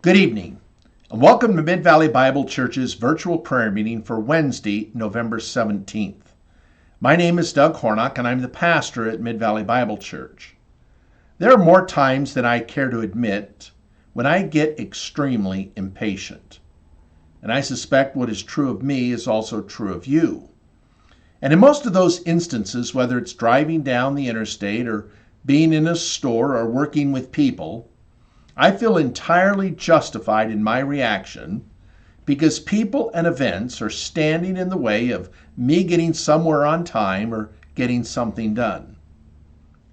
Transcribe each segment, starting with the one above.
Good evening, and welcome to Mid-Valley Bible Church's virtual prayer meeting for Wednesday, November 17th. My name is Doug Hornock, and I'm the pastor at Mid-Valley Bible Church. There are more times than I care to admit when I get extremely impatient. And I suspect what is true of me is also true of you. And in most of those instances, whether it's driving down the interstate or being in a store or working with people, I feel entirely justified in my reaction because people and events are standing in the way of me getting somewhere on time or getting something done.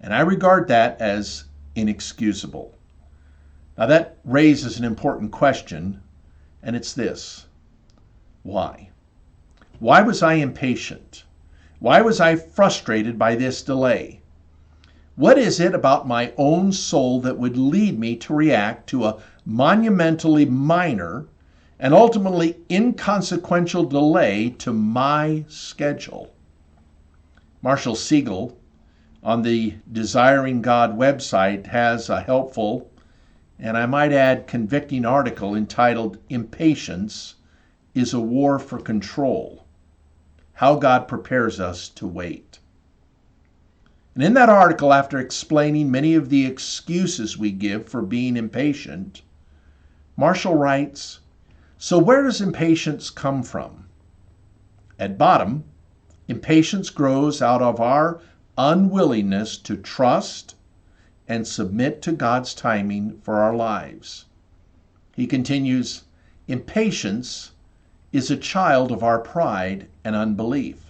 And I regard that as inexcusable. Now that raises an important question, and it's this: why? Why was I impatient? Why was I frustrated by this delay? What is it about my own soul that would lead me to react to a monumentally minor and ultimately inconsequential delay to my schedule? Marshall Siegel on the Desiring God website has a helpful, and I might add convicting article entitled "Impatience is a War for Control: How God Prepares Us to Wait." And in that article, after explaining many of the excuses we give for being impatient, Marshall writes, "So where does impatience come from? At bottom, impatience grows out of our unwillingness to trust and submit to God's timing for our lives." He continues, "Impatience is a child of our pride and unbelief.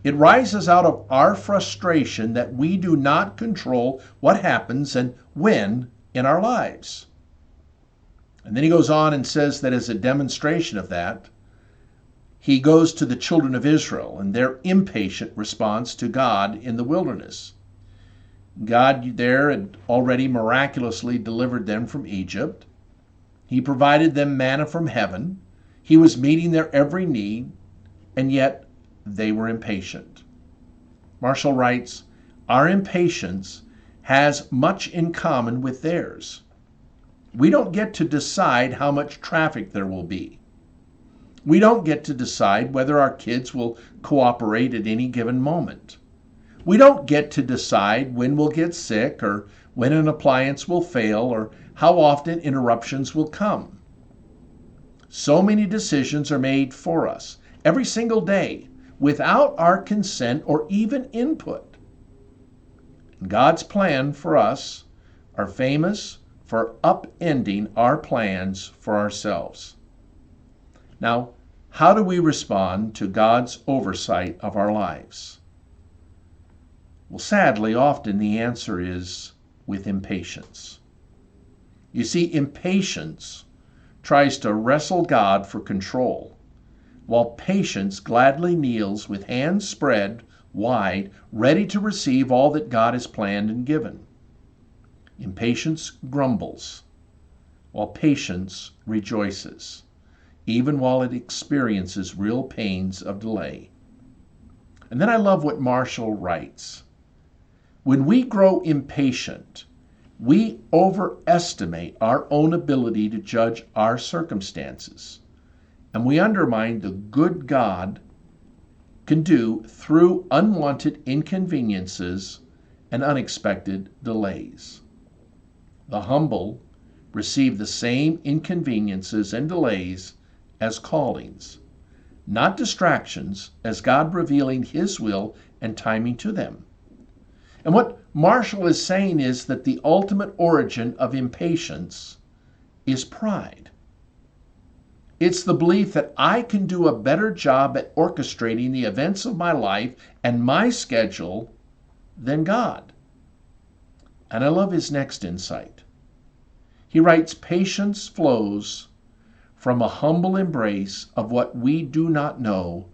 It rises out of our frustration that we do not control what happens and when in our lives." And then he goes on and says that as a demonstration of that, he goes to the children of Israel and their impatient response to God in the wilderness. God there had already miraculously delivered them from Egypt. He provided them manna from heaven. He was meeting their every need, and yet they were impatient. Marshall writes, "Our impatience has much in common with theirs. We don't get to decide how much traffic there will be. We don't get to decide whether our kids will cooperate at any given moment. We don't get to decide when we'll get sick or when an appliance will fail or how often interruptions will come. So many decisions are made for us every single day without our consent or even input. God's plan for us are famous for upending our plans for ourselves." Now, how do we respond to God's oversight of our lives? Well, sadly, often the answer is with impatience. You see, impatience tries to wrestle God for control, while patience gladly kneels with hands spread wide, ready to receive all that God has planned and given. Impatience grumbles, while patience rejoices, even while it experiences real pains of delay. And then I love what Marshall writes. When we grow impatient, we overestimate our own ability to judge our circumstances, and we undermine the good God can do through unwanted inconveniences and unexpected delays. The humble receive the same inconveniences and delays as callings, not distractions, as God revealing His will and timing to them. And what Marshall is saying is that the ultimate origin of impatience is pride. It's the belief that I can do a better job at orchestrating the events of my life and my schedule than God. And I love his next insight. He writes, "Patience flows from a humble embrace of what we do not know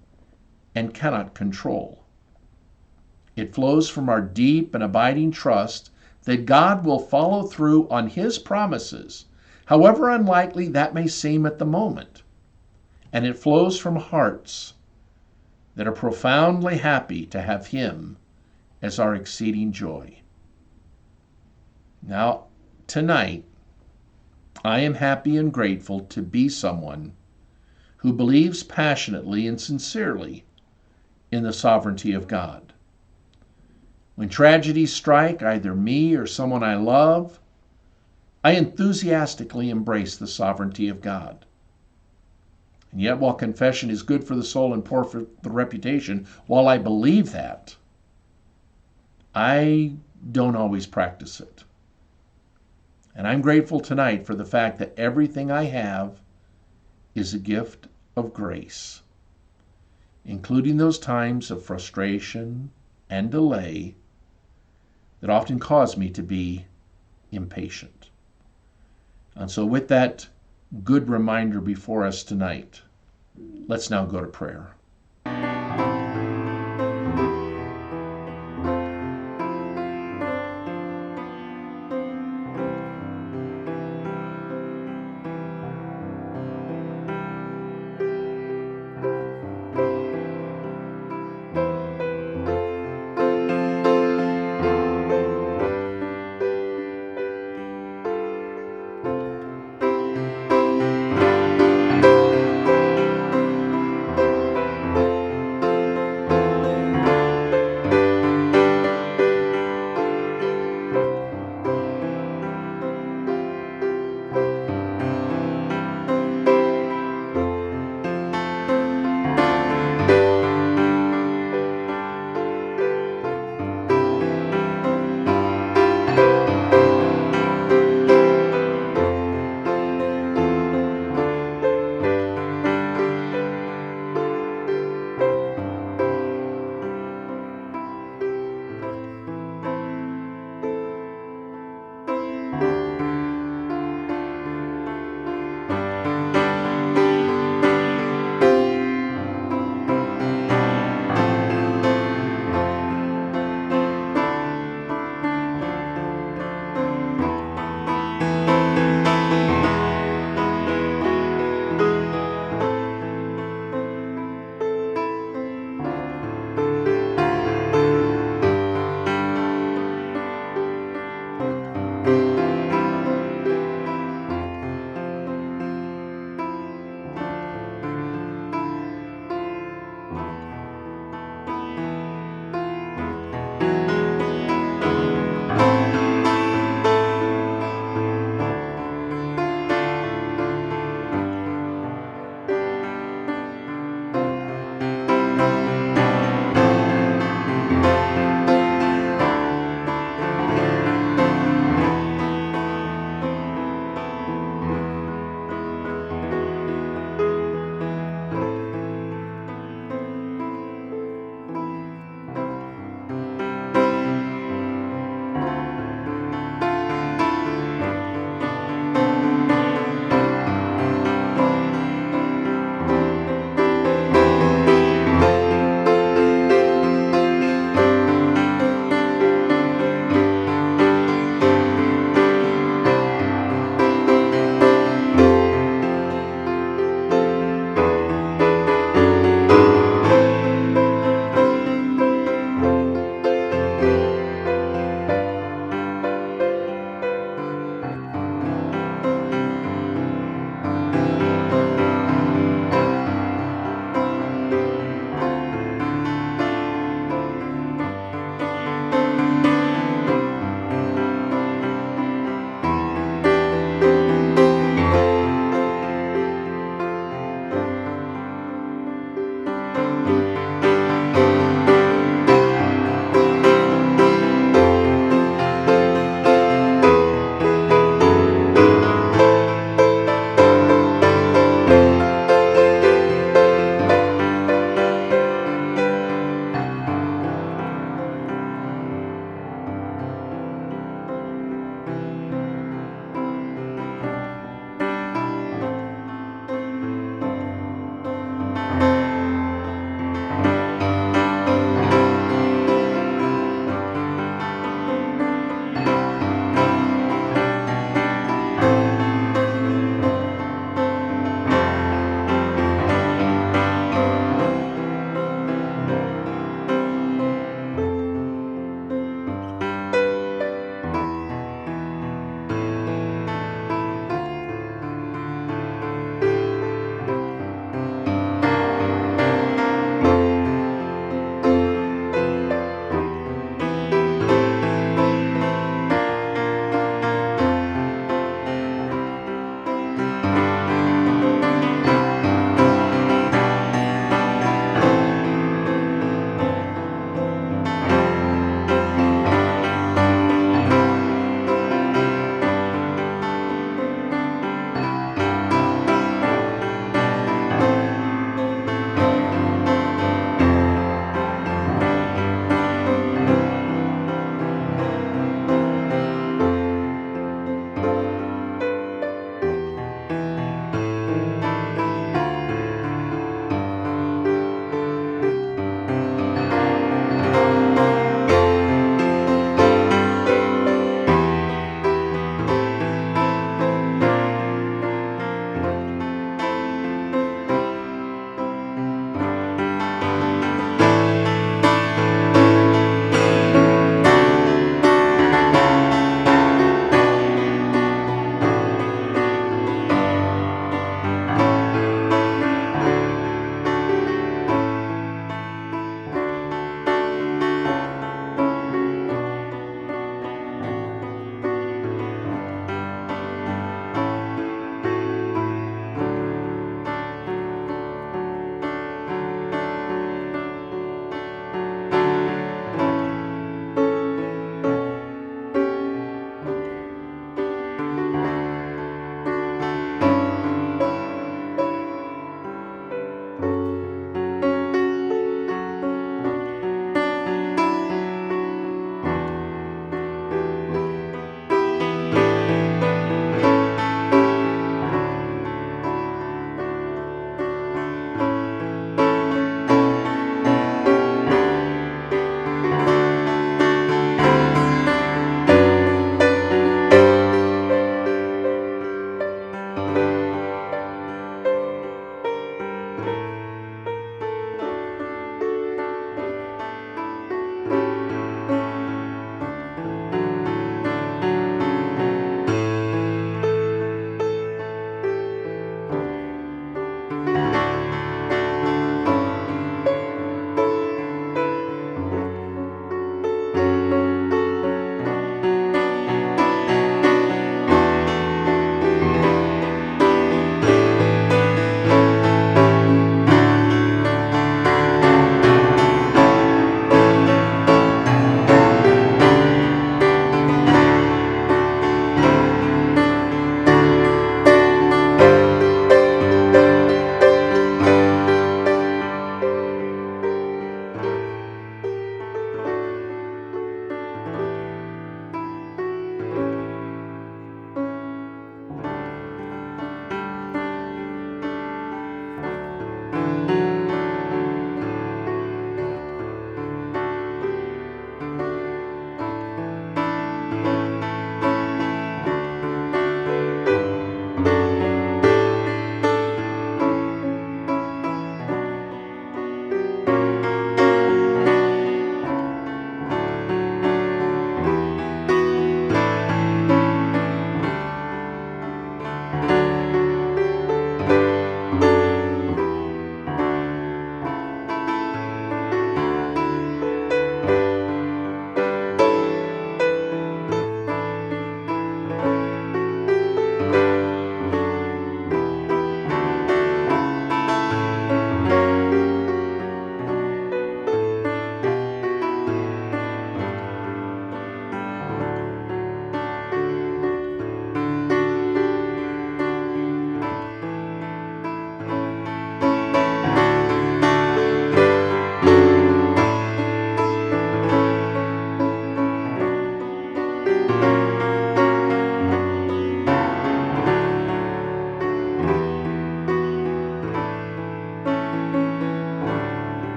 and cannot control. It flows from our deep and abiding trust that God will follow through on His promises, however unlikely that may seem at the moment. And it flows from hearts that are profoundly happy to have Him as our exceeding joy." Now, tonight, I am happy and grateful to be someone who believes passionately and sincerely in the sovereignty of God. When tragedies strike either me or someone I love, I enthusiastically embrace the sovereignty of God. And yet, while confession is good for the soul and poor for the reputation, while I believe that, I don't always practice it. And I'm grateful tonight for the fact that everything I have is a gift of grace, including those times of frustration and delay that often cause me to be impatient. And so, with that good reminder before us tonight, let's now go to prayer.